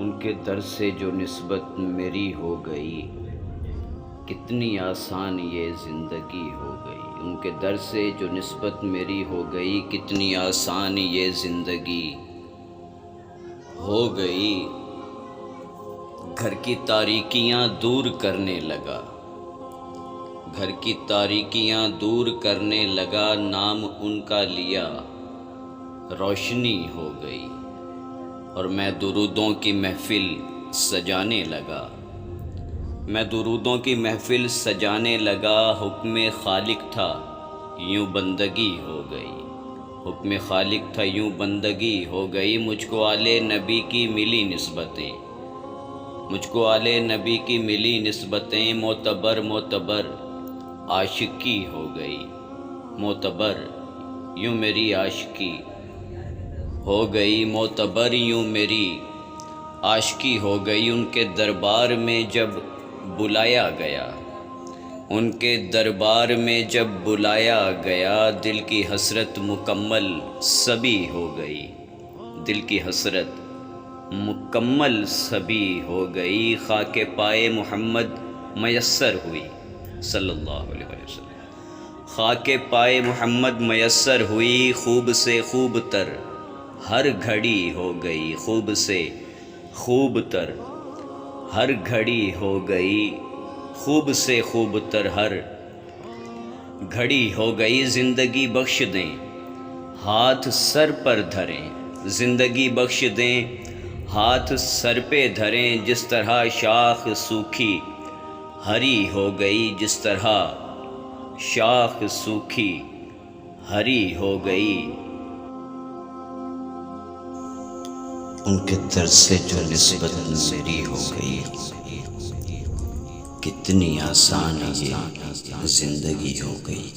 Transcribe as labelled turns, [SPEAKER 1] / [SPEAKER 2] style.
[SPEAKER 1] ان کے در سے جو نسبت میری ہو گئی، کتنی آسان یہ زندگی ہو گئی۔ ان کے در سے جو نسبت میری ہو گئی، کتنی آسان یہ زندگی ہو گئی۔ گھر کی تاریکیاں دور کرنے لگا، گھر کی تاریکیاں دور کرنے لگا، نام ان کا لیا روشنی ہو گئی۔ اور میں درودوں کی محفل سجانے لگا، میں درودوں کی محفل سجانے لگا۔ حکم خالق تھا یوں بندگی ہو گئی، حکم خالق تھا یوں بندگی ہو گئی۔ مجھ کو آل نبی کی ملی نسبتیں، مجھ کو آل نبی کی ملی نسبتیں، معتبر معتبر عاشقی ہو گئی، معتبر یوں میری عاشقی ہو گئی، معتبر یوں میری عاشقی ہو گئی۔ ان کے دربار میں جب بلایا گیا، ان کے دربار میں جب بلایا گیا، دل کی حسرت مکمل سبی ہو گئی، دل کی حسرت مکمل سبی ہو گئی۔ خاک پائے محمد میسر ہوئی صلی اللہ علیہ وسلم، خاک پائے محمد میسر ہوئی۔ خوب سے خوب تر ہر گھڑی ہو گئی، خوب سے خوب تر ہر گھڑی ہو گئی، خوب سے خوب تر ہر گھڑی ہو گئی۔ زندگی بخش دیں ہاتھ سر پر دھریں، زندگی بخش دیں ہاتھ سر پہ دھریں، جس طرح شاخ سوکھی ہری ہو گئی، جس طرح شاخ سوکھی ہری ہو گئی۔ ان کے در سے جو نسبت میری ہو گئی، کتنی آسان یہ زندگی ہو گئی۔